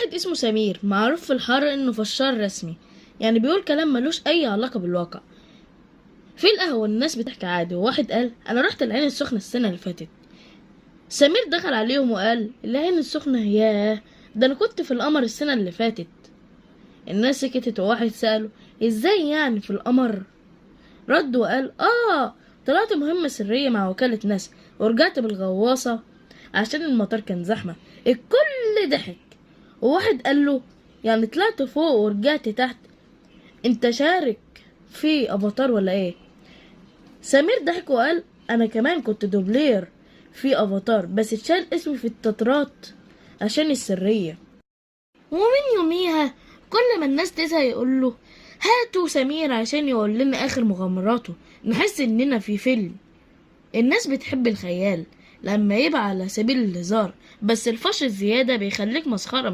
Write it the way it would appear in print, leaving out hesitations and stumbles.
واحد اسمه سمير معروف في الحارة انه فشار رسمي، يعني بيقول كلام ملوش اي علاقة بالواقع. في القهوة الناس بتحكي عادي، وواحد قال انا رحت العين السخنة السنة اللي فاتت. سمير دخل عليهم وقال العين السخنة؟ ياه، ده انا كنت في القمر السنة اللي فاتت. الناس سكتت، وواحد سأله ازاي يعني في القمر؟ رد وقال طلعت مهمة سرية مع وكالة ناسا ورجعت بالغواصة عشان المطار كان زحمة. الكل ضحك، وواحد قال له يعني طلعت فوق ورجعت تحت؟ انت شارك في افاتار ولا ايه؟ سمير ضحك وقال انا كمان كنت دوبلير في افاتار، بس اتشال اسمي في التترات عشان السرية. ومن يوميها كل ما الناس تزهق يقوله هاتوا سمير عشان يقول لنا اخر مغامراته، نحس اننا في فيلم. الناس بتحب الخيال لما يبقى على سبيل الهزار، بس الفش الزيادة بيخليك مسخرة.